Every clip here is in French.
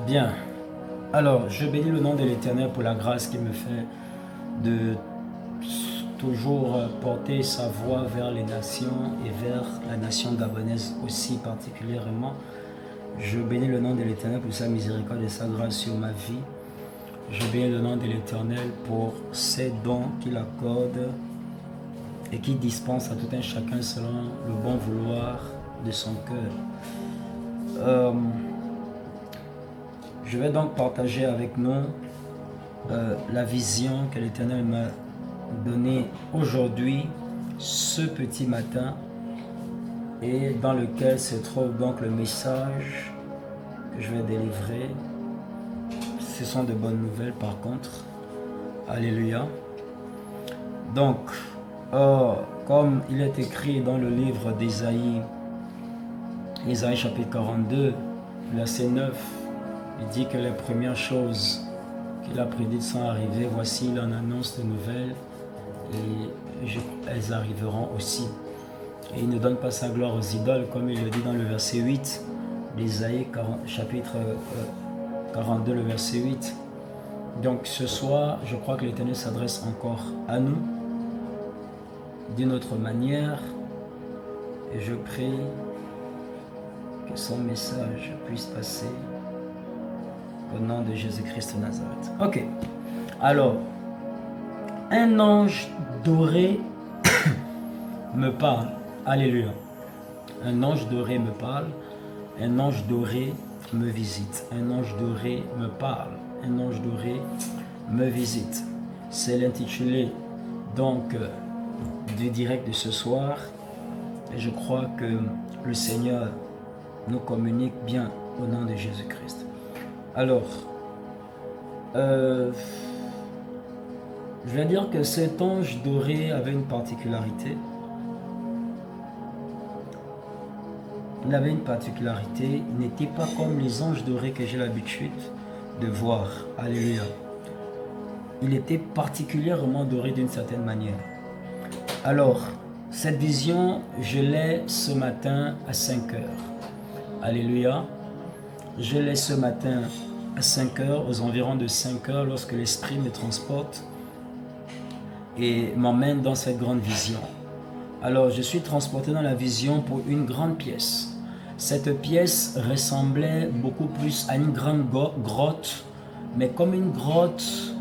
Bien. Alors, je bénis le nom de l'Éternel pour la grâce qu'il me fait de toujours porter sa voix vers les nations et vers la nation gabonaise aussi particulièrement. Je bénis le nom de l'Éternel pour sa miséricorde et sa grâce sur ma vie. Je bénis le nom de l'Éternel pour ses dons qu'il accorde et qui dispense à tout un chacun selon le bon vouloir de son cœur. Je vais donc partager avec nous la vision que l'Éternel m'a donnée aujourd'hui, ce petit matin, et dans lequel se trouve donc le message que je vais délivrer. Ce sont de bonnes nouvelles par contre. Alléluia. Donc, comme il est écrit dans le livre d'Ésaïe, Ésaïe chapitre 42, verset 9, il dit que les premières choses qu'il a prédites sont arrivées. Voici, il en annonce de nouvelles et elles arriveront aussi. Et il ne donne pas sa gloire aux idoles, comme il le dit dans le verset 8 d'Ésaïe chapitre 42, le verset 8. Donc ce soir, je crois que l'Éternel s'adresse encore à nous d'une autre manière. Et je prie que son message puisse passer au nom de Jésus-Christ de Nazareth. Ok. Alors, un ange doré me parle. Alléluia. Un ange doré me parle. Un ange doré me visite. Un ange doré me parle. Un ange doré me visite. C'est l'intitulé donc du direct de ce soir. Et je crois que le Seigneur nous communique bien au nom de Jésus-Christ. Alors, je vais dire que cet ange doré avait une particularité. Il avait une particularité, il n'était pas comme les anges dorés que j'ai l'habitude de voir. Alléluia. Il était particulièrement doré d'une certaine manière. Alors, cette vision, je l'ai ce matin à 5 heures. Alléluia. Je l'ai ce matin à 5 heures, aux environs de 5 heures, lorsque l'Esprit me transporte et m'emmène dans cette grande vision. Alors, je suis transporté dans la vision pour une grande pièce. Cette pièce ressemblait beaucoup plus à une grande grotte, mais comme une grotte,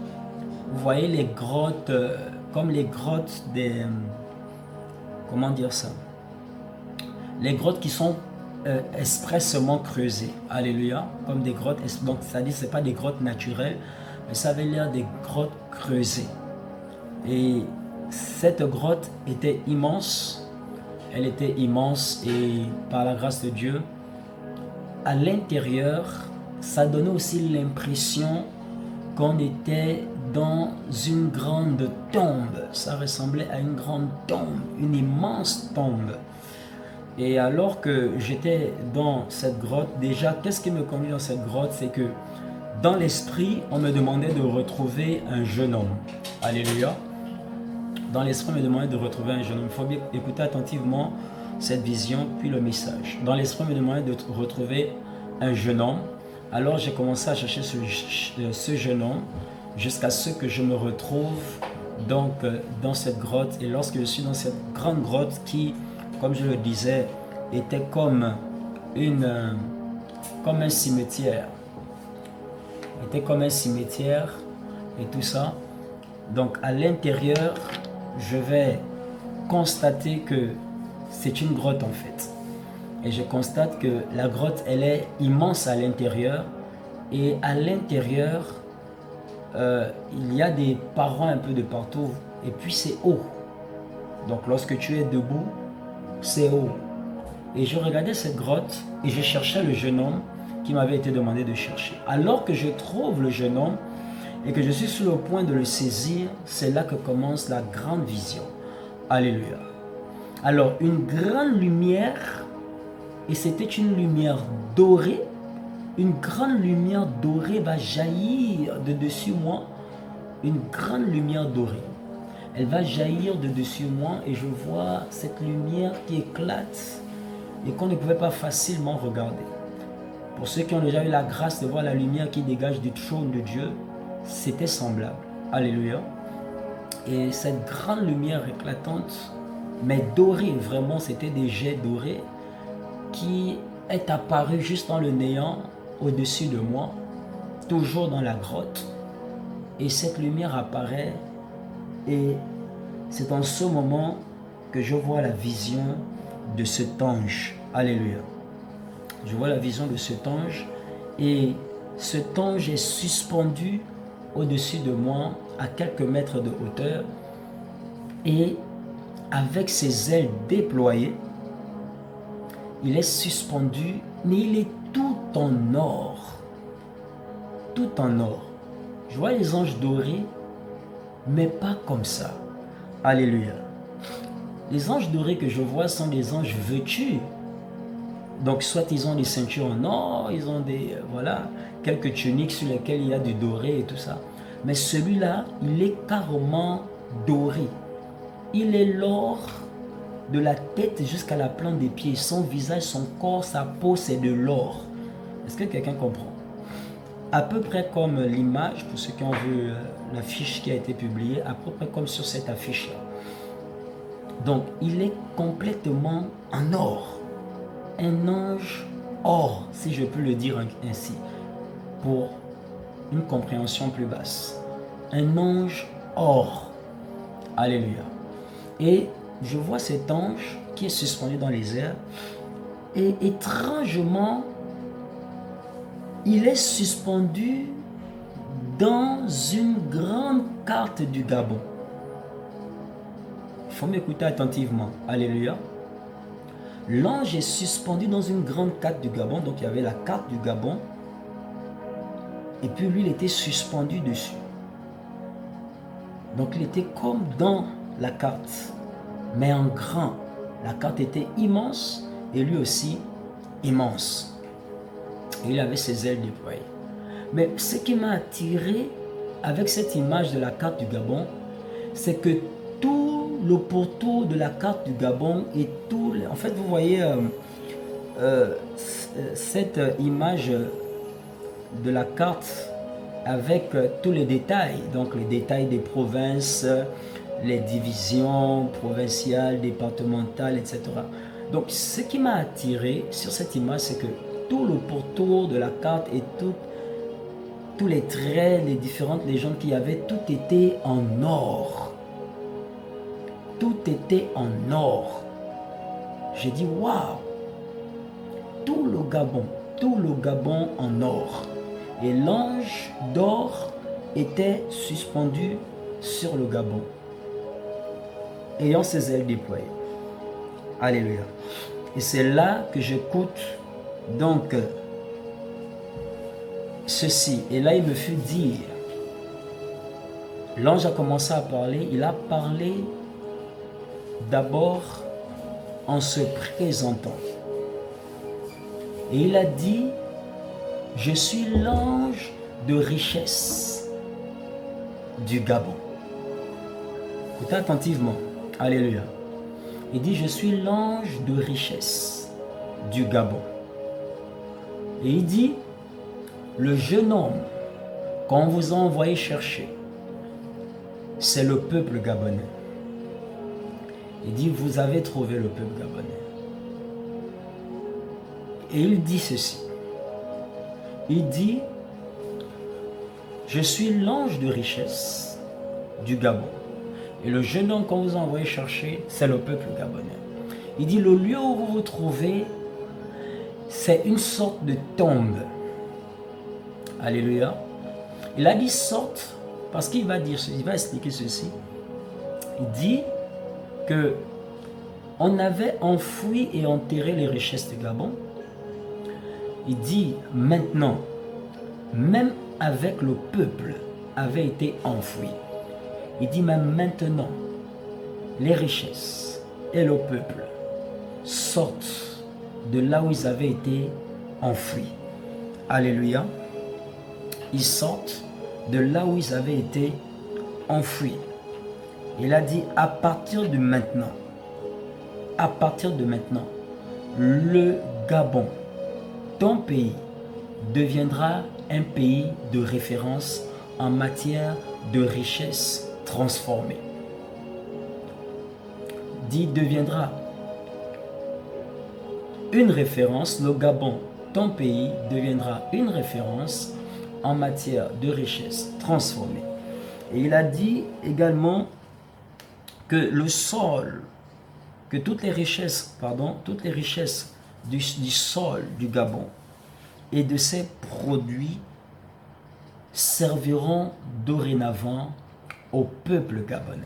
vous voyez les grottes, comme les grottes des... comment dire ça? Les grottes qui sont expressement creusées. Alléluia. Comme des grottes, donc c'est-à-dire que ce n'est pas des grottes naturelles, mais ça avait l'air des grottes creusées. Et cette grotte était immense. Elle était immense et par la grâce de Dieu, à l'intérieur, ça donnait aussi l'impression qu'on était dans une grande tombe. Ça ressemblait à une grande tombe, une immense tombe. Et alors que j'étais dans cette grotte, déjà, qu'est-ce qui me conduit dans cette grotte? C'est que dans l'esprit, on me demandait de retrouver un jeune homme. Alléluia. Dans l'esprit, on me demandait de retrouver un jeune homme. Il faut bien écouter attentivement cette vision, puis le message. Dans l'esprit, on me demandait de retrouver un jeune homme. Alors j'ai commencé à chercher ce jeune homme jusqu'à ce que je me retrouve donc dans cette grotte. Et lorsque je suis dans cette grande grotte qui, comme je le disais, était comme un cimetière. Était comme un cimetière et tout ça. Donc à l'intérieur, je vais constater que c'est une grotte en fait. Et je constate que la grotte, elle est immense à l'intérieur. Et à l'intérieur, il y a des parois un peu de partout. Et puis c'est haut. Donc lorsque tu es debout, c'est haut. Et je regardais cette grotte et je cherchais le jeune homme qui m'avait été demandé de chercher. Alors que je trouve le jeune homme et que je suis sur le point de le saisir, c'est là que commence la grande vision. Alléluia. Alors une grande lumière, et c'était une lumière dorée, une grande lumière dorée va jaillir de dessus moi, une grande lumière dorée. Elle va jaillir de dessus moi et je vois cette lumière qui éclate et qu'on ne pouvait pas facilement regarder. Pour ceux qui ont déjà eu la grâce de voir la lumière qui dégage du trône de Dieu, c'était semblable. Alléluia. Et cette grande lumière éclatante, mais dorée, vraiment, c'était des jets dorés qui est apparu juste dans le néant au-dessus de moi, toujours dans la grotte. Et cette lumière apparaît et c'est en ce moment que je vois la vision de cet ange. Alléluia. Je vois la vision de cet ange et cet ange est suspendu au-dessus de moi à quelques mètres de hauteur et avec ses ailes déployées, il est suspendu, mais il est tout en or. Tout en or. Je vois les anges dorés, mais pas comme ça. Alléluia. Les anges dorés que je vois sont des anges vêtus. Donc, soit ils ont des ceintures en or, ils ont des, voilà, quelques tuniques sur lesquelles il y a du doré et tout ça. Mais celui-là, il est carrément doré. Il est l'or de la tête jusqu'à la plante des pieds. Son visage, son corps, sa peau, c'est de l'or. Est-ce que quelqu'un comprend? À peu près comme l'image, pour ceux qui ont vu l'affiche qui a été publiée, à peu près comme sur cette affiche-là. Donc, il est complètement en or. Un ange or, si je peux le dire ainsi, pour une compréhension plus basse. Un ange or. Alléluia. Et je vois cet ange qui est suspendu dans les airs et étrangement, il est suspendu dans une grande carte du Gabon. Il faut m'écouter attentivement. Alléluia. L'ange est suspendu dans une grande carte du Gabon. Donc il y avait la carte du Gabon. Et puis lui, il était suspendu dessus. Donc il était comme dans la carte, mais en grand. La carte était immense et lui aussi immense. Et il avait ses ailes déployées. Mais ce qui m'a attiré avec cette image de la carte du Gabon, c'est que tout le pourtour de la carte du Gabon et tout... En fait, vous voyez cette image de la carte avec tous les détails. Donc, les détails des provinces, les divisions provinciales, départementales, etc. Donc, ce qui m'a attiré sur cette image, c'est que tout le pourtour de la carte et tous les traits, les différentes légendes qu'il y avait, tout était en or. Tout était en or. J'ai dit, waouh! Tout le Gabon en or. Et l'ange d'or était suspendu sur le Gabon, ayant ses ailes déployées. Alléluia. Et c'est là que j'écoute donc ceci. Et là, il me fut dire, l'ange a commencé à parler. Il a parlé d'abord en se présentant. Et il a dit, je suis l'ange de richesse du Gabon. Écoutez attentivement. Alléluia. Il dit, je suis l'ange de richesse du Gabon. Et il dit, le jeune homme qu'on vous a envoyé chercher, c'est le peuple gabonais. Il dit, vous avez trouvé le peuple gabonais. Et il dit ceci. Il dit, je suis l'ange de richesse du Gabon. Et le jeune homme qu'on vous a envoyé chercher, c'est le peuple gabonais. Il dit, le lieu où vous vous trouvez, c'est une sorte de tombe. Alléluia. Il a dit sorte parce qu'il va dire, il va expliquer ceci. Il dit que on avait enfoui et enterré les richesses du Gabon. Il dit maintenant, même avec le peuple, avait été enfoui. Il dit même maintenant, les richesses et le peuple sortent de là où ils avaient été enfouis. Alléluia. Ils sortent de là où ils avaient été enfouis. Il a dit à partir de maintenant, le Gabon, ton pays, deviendra un pays de référence en matière de richesse transformée. Dit deviendra une référence, le Gabon, ton pays, deviendra une référence en matière de richesse transformée. Et il a dit également que le sol, que toutes les richesses du sol du Gabon et de ses produits serviront dorénavant au peuple gabonais.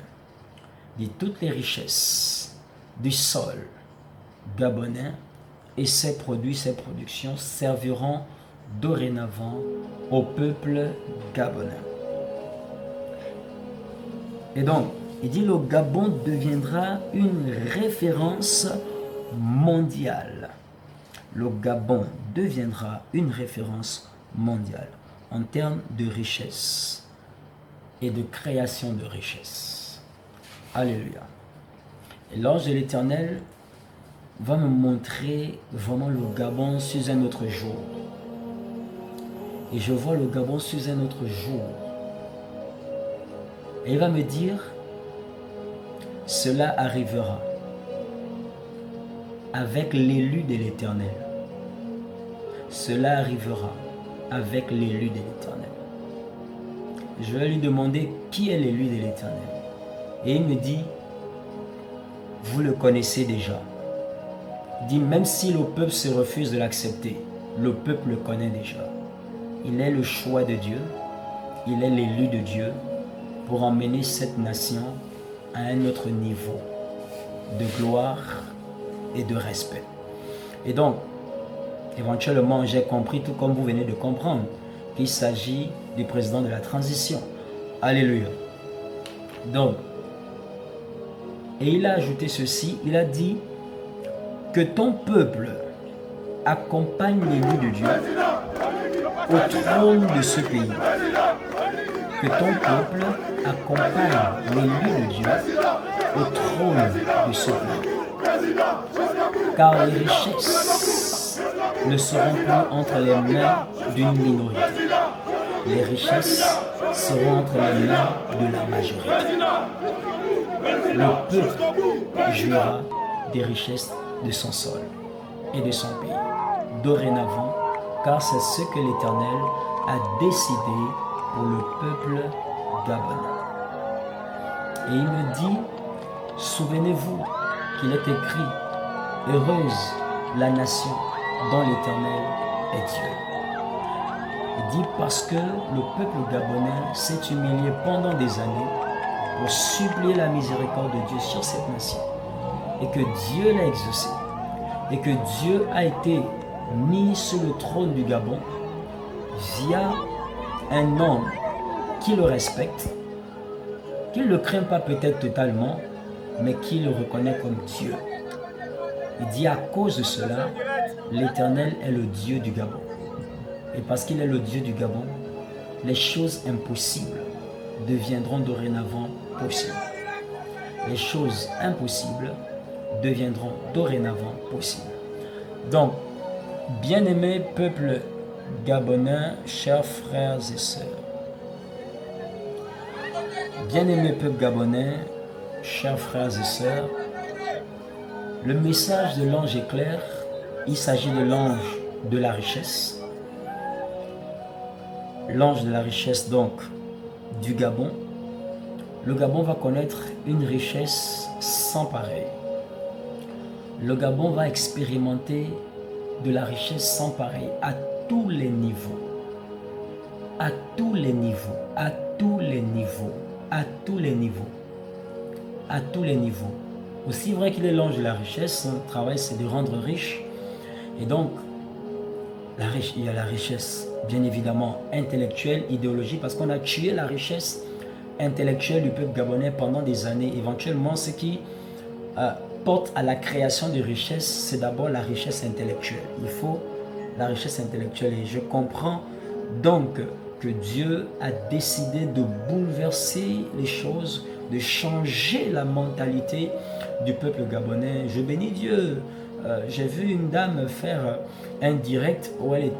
Dit toutes les richesses du sol gabonais et ses produits, ses productions serviront dorénavant au peuple gabonais. Et donc, il dit le Gabon deviendra une référence mondiale. Le Gabon deviendra une référence mondiale en termes de richesse et de création de richesse. Alléluia. Et l'ange de l'Éternel va me montrer vraiment le Gabon sous un autre jour. Et je vois le Gabon sous un autre jour. Et il va me dire, cela arrivera avec l'élu de l'Éternel. Cela arrivera avec l'élu de l'Éternel. Je vais lui demander qui est l'élu de l'Éternel. Et il me dit, vous le connaissez déjà. Il dit, même si le peuple se refuse de l'accepter, le peuple le connaît déjà. Il est le choix de Dieu, il est l'élu de Dieu pour emmener cette nation à un autre niveau de gloire et de respect. Et donc, éventuellement, j'ai compris, tout comme vous venez de comprendre, qu'il s'agit du président de la transition. Alléluia. Donc, et il a ajouté ceci, il a dit que ton peuple accompagne l'élu de Dieu au trône de ce pays. Que ton peuple accompagne l'élu de Dieu au trône de ce pays. Car les richesses ne seront plus entre les mains d'une minorité. Les richesses seront entre les mains de la majorité. Le peuple jouira des richesses de son sol et de son pays. Dorénavant, car c'est ce que l'Éternel a décidé pour le peuple gabonais. Et il me dit, souvenez-vous qu'il est écrit, heureuse la nation dont l'Éternel est Dieu. Il dit parce que le peuple gabonais s'est humilié pendant des années pour supplier la miséricorde de Dieu sur cette nation. Et que Dieu l'a exaucé. Et que Dieu a été mis sur le trône du Gabon via un homme qui le respecte, qui ne le craint pas peut-être totalement, mais qui le reconnaît comme Dieu. Il dit à cause de cela, l'Éternel est le Dieu du Gabon. Et parce qu'il est le Dieu du Gabon, les choses impossibles deviendront dorénavant possibles. Les choses impossibles deviendront dorénavant possibles. Donc, bien-aimés peuple gabonais, chers frères et sœurs, bien-aimés peuple gabonais, chers frères et sœurs, le message de l'ange est clair. Il s'agit de l'ange de la richesse. L'ange de la richesse donc du Gabon. Le Gabon va connaître une richesse sans pareille. Le Gabon va expérimenter de la richesse sans pareille à tous les niveaux. À tous les niveaux. À tous les niveaux. À tous les niveaux. À tous les niveaux. Aussi vrai qu'il est l'ange de la richesse, son travail c'est de rendre riche. Et donc, il y a la richesse, bien évidemment, intellectuelle, idéologique, parce qu'on a tué la richesse intellectuelle du peuple gabonais pendant des années. Éventuellement, ce qui porte à la création de richesse, c'est d'abord la richesse intellectuelle. Il faut la richesse intellectuelle. Et je comprends donc que Dieu a décidé de bouleverser les choses, de changer la mentalité du peuple gabonais. Je bénis Dieu J'ai vu une dame faire un direct où elle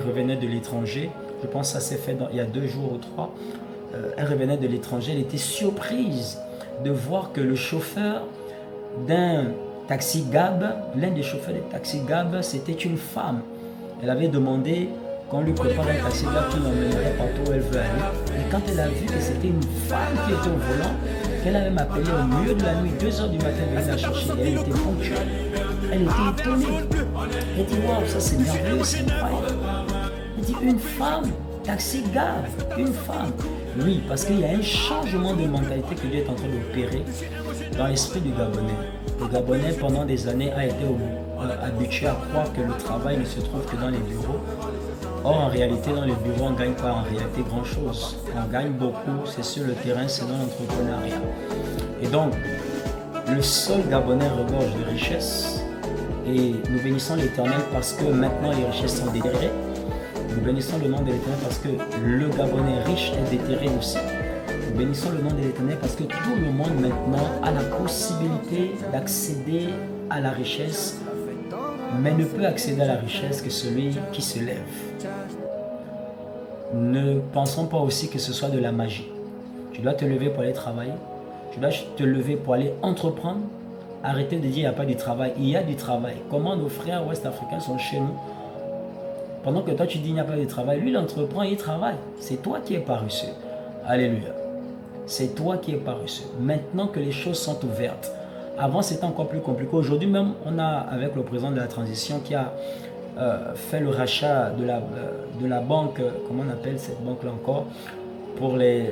revenait de l'étranger. Je pense que ça s'est fait il y a 2 jours ou 3. Elle revenait de l'étranger. Elle était surprise de voir que le chauffeur d'un taxi Gab, l'un des chauffeurs de taxi Gab, c'était une femme. Elle avait demandé qu'on lui prépare un taxi Gab qui l'emmènerait partout où elle veut aller. Et quand elle a vu que c'était une femme qui était au volant, qu'elle avait appelé au milieu de la nuit, 2 h du matin, venir la chercher, et elle était ponctuelle. Elle était étonnée. Elle dit waouh, ça c'est merveilleux, c'est incroyable. Elle dit une femme, taxi Gab, une femme. Oui, parce qu'il y a un changement de mentalité que Dieu est en train d'opérer dans l'esprit du Gabonais. Le Gabonais, pendant des années, a été habitué à croire que le travail ne se trouve que dans les bureaux. Or, en réalité, dans les bureaux, on ne gagne pas en réalité grand-chose. On gagne beaucoup, c'est sur le terrain, c'est dans l'entrepreneuriat. Et donc, le sol Gabonais regorge de richesses. Et nous bénissons l'Éternel parce que maintenant les richesses sont déterrées. Nous bénissons le nom de l'Éternel parce que le Gabonais riche est déterré aussi. Nous bénissons le nom de l'Éternel parce que tout le monde maintenant a la possibilité d'accéder à la richesse, mais ne peut accéder à la richesse que celui qui se lève. Ne pensons pas aussi que ce soit de la magie. Tu dois te lever pour aller travailler. Tu dois te lever pour aller entreprendre. Arrêtez de dire qu'il n'y a pas de travail. Il y a du travail. Comment nos frères ouest-africains sont chez nous? Pendant que toi tu dis qu'il n'y a pas de travail, lui il entreprend et il travaille. C'est toi qui es paresseux. Alléluia. C'est toi qui es paresseux. Maintenant que les choses sont ouvertes. Avant c'était encore plus compliqué. Aujourd'hui même, on a avec le président de la transition qui a fait le rachat de la banque, comment on appelle cette banque-là encore, pour les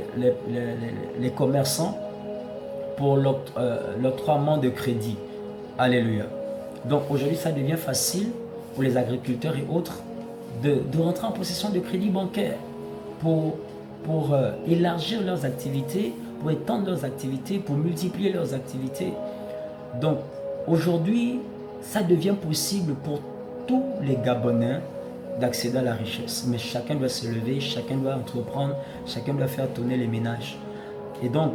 commerçants, pour l'octroiement de crédit. Alléluia. Donc aujourd'hui ça devient facile pour les agriculteurs et autres de rentrer en possession de crédits bancaires pour élargir leurs activités, pour étendre leurs activités, pour multiplier leurs activités. Donc aujourd'hui, ça devient possible pour tous les Gabonais d'accéder à la richesse. Mais chacun doit se lever, chacun doit entreprendre, chacun doit faire tourner les ménages. Et donc,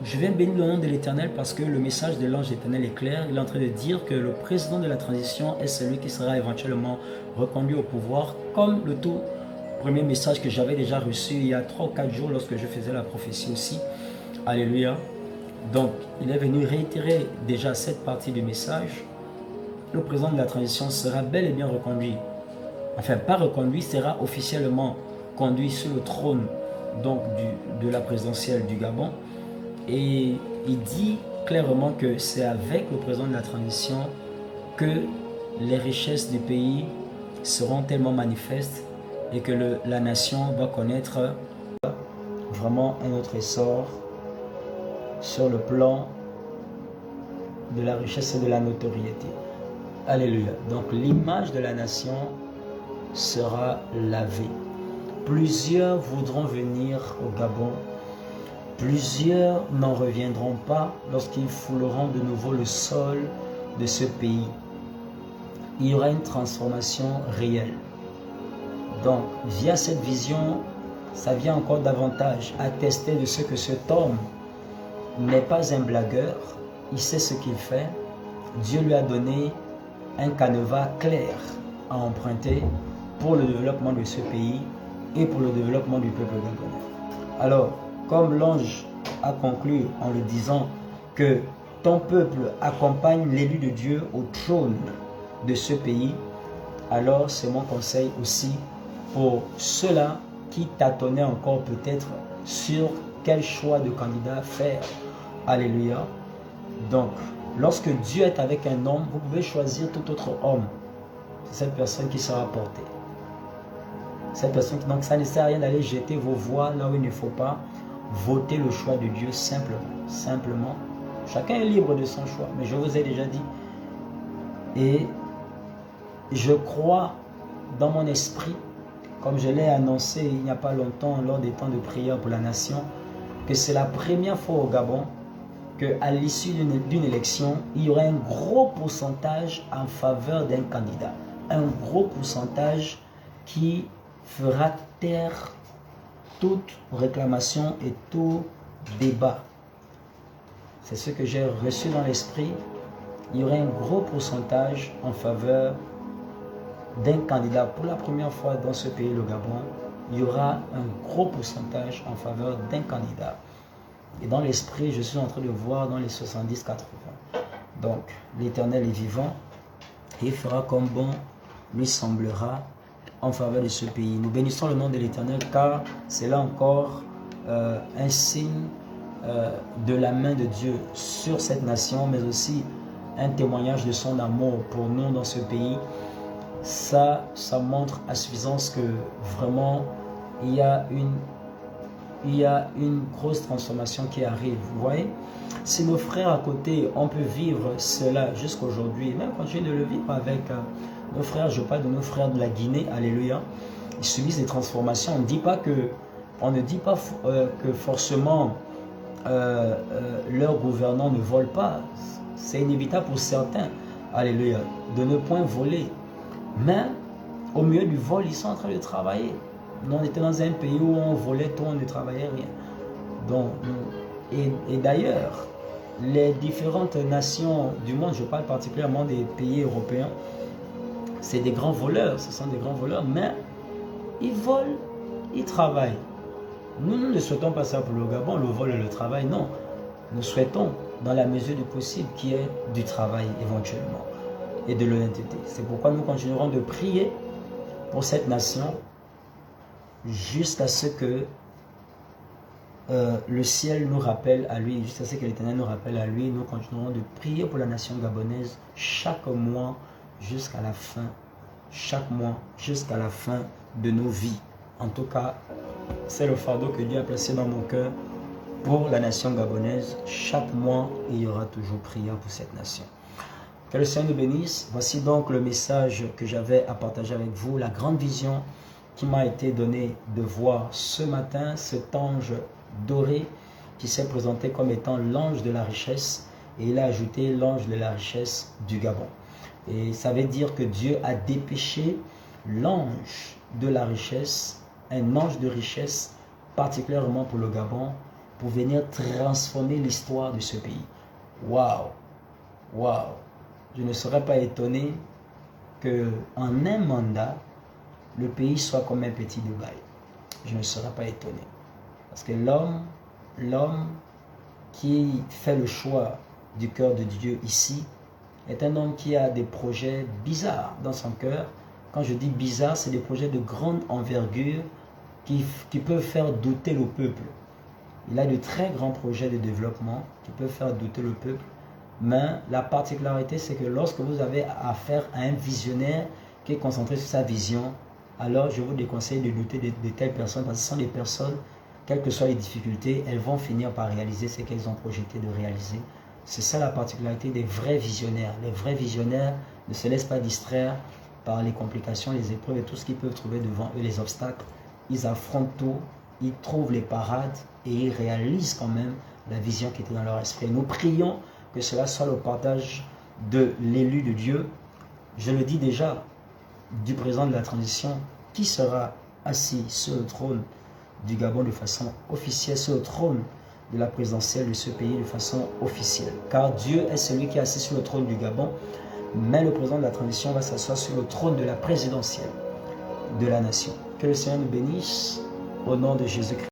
je vais bénir le nom de l'Éternel parce que le message de l'ange éternel est clair. Il est en train de dire que le président de la transition est celui qui sera éventuellement reconduit au pouvoir, comme le tout premier message que j'avais déjà reçu il y a 3 ou 4 jours lorsque je faisais la prophétie aussi. Alléluia. Donc, il est venu réitérer déjà cette partie du message. Le président de la transition sera bel et bien reconduit. Enfin, pas reconduit, sera officiellement conduit sur le trône donc, de la présidentielle du Gabon. Et il dit clairement que c'est avec le président de la transition que les richesses du pays seront tellement manifestes et que la nation va connaître vraiment un autre essor sur le plan de la richesse et de la notoriété. Alléluia. Donc l'image de la nation sera lavée. Plusieurs voudront venir au Gabon. Plusieurs n'en reviendront pas lorsqu'ils fouleront de nouveau le sol de ce pays. Il y aura une transformation réelle. Donc, via cette vision, ça vient encore davantage attester de ce que cet homme n'est pas un blagueur. Il sait ce qu'il fait. Dieu lui a donné un canevas clair à emprunter pour le développement de ce pays et pour le développement du peuple gabonais. Alors, comme l'ange a conclu en le disant que ton peuple accompagne l'élu de Dieu au trône de ce pays, alors c'est mon conseil aussi pour ceux-là qui tâtonnaient encore peut-être sur quel choix de candidat faire. Alléluia. Donc, lorsque Dieu est avec un homme, vous pouvez choisir tout autre homme. C'est cette personne qui sera portée. Cette personne, donc ça ne sert à rien d'aller jeter vos voix là où il ne faut pas. Votez le choix de Dieu simplement. Simplement. Chacun est libre de son choix, mais je vous ai déjà dit. Et je crois dans mon esprit, comme je l'ai annoncé il n'y a pas longtemps lors des temps de prière pour la nation, que c'est la première fois au Gabon qu'à l'issue d'une élection, il y aura un gros pourcentage en faveur d'un candidat. Un gros pourcentage qui fera taire toute réclamation et tout débat. C'est ce que j'ai reçu dans l'esprit il y aurait un gros pourcentage en faveur d'un candidat. Pour la première fois dans ce pays, le Gabon, il y aura un gros pourcentage en faveur d'un candidat. Et dans l'esprit, je suis en train de voir dans les 70-80. Donc, l'Éternel est vivant et il fera comme bon lui semblera en faveur de ce pays. Nous bénissons le nom de l'Éternel car c'est là encore un signe de la main de Dieu sur cette nation, mais aussi un témoignage de son amour pour nous dans ce pays. Ça montre à suffisance que vraiment il y a une grosse transformation qui arrive. Vous voyez, si nos frères à côté, on peut vivre cela jusqu'à aujourd'hui, même continuer de le vivre avec nos frères, je parle de nos frères de la Guinée, alléluia, ils subissent des transformations. On ne dit pas que forcément leurs gouvernants ne volent pas. C'est inévitable pour certains, alléluia, de ne point voler. Mais au milieu du vol, ils sont en train de travailler. Nous, on était dans un pays où on volait tout, on ne travaillait rien. Donc, et d'ailleurs, les différentes nations du monde, je parle particulièrement des pays européens, c'est des grands voleurs, ce sont des grands voleurs, mais ils volent, ils travaillent. Nous ne souhaitons pas ça pour le Gabon, le vol et le travail, non. Nous souhaitons, dans la mesure du possible, qu'il y ait du travail éventuellement et de l'honnêteté. C'est pourquoi nous continuerons de prier pour cette nation jusqu'à ce que le ciel nous rappelle à lui, jusqu'à ce que l'Éternel nous rappelle à lui. Nous continuerons de prier pour la nation gabonaise chaque mois jusqu'à la fin, chaque mois jusqu'à la fin de nos vies. En tout cas, c'est le fardeau que Dieu a placé dans mon cœur pour la nation gabonaise. Chaque mois, il y aura toujours prière pour cette nation. Que le Seigneur nous bénisse. Voici donc le message que j'avais à partager avec vous, la grande vision qui m'a été donnée de voir ce matin, cet ange doré qui s'est présenté comme étant l'ange de la richesse, et il a ajouté l'ange de la richesse du Gabon. Et ça veut dire que Dieu a dépêché l'ange de la richesse, un ange de richesse particulièrement pour le Gabon, pour venir transformer l'histoire de ce pays. Waouh! Waouh! Je ne serais pas étonné qu'en un mandat, le pays soit comme un petit Dubaï. Je ne serais pas étonné. Parce que l'homme qui fait le choix du cœur de Dieu ici, est un homme qui a des projets bizarres dans son cœur. Quand je dis bizarre, c'est des projets de grande envergure qui peuvent faire douter le peuple. Il a de très grands projets de développement qui peuvent faire douter le peuple. Mais la particularité, c'est que lorsque vous avez affaire à un visionnaire qui est concentré sur sa vision, alors je vous déconseille de douter de telles personnes, parce que ce sont des personnes, quelles que soient les difficultés, elles vont finir par réaliser ce qu'elles ont projeté de réaliser. C'est ça la particularité des vrais visionnaires. Les vrais visionnaires ne se laissent pas distraire par les complications, les épreuves et tout ce qu'ils peuvent trouver devant eux, les obstacles. Ils affrontent tout, ils trouvent les parades et ils réalisent quand même la vision qui était dans leur esprit. Nous prions que cela soit le partage de l'élu de Dieu. Je le dis déjà, du président de la transition, qui sera assis sur le trône du Gabon de façon officielle, sur le trône de la présidentielle de ce pays de façon officielle. Car Dieu est celui qui est assis sur le trône du Gabon, mais le président de la transition va s'asseoir sur le trône de la présidentielle de la nation. Que le Seigneur nous bénisse au nom de Jésus-Christ.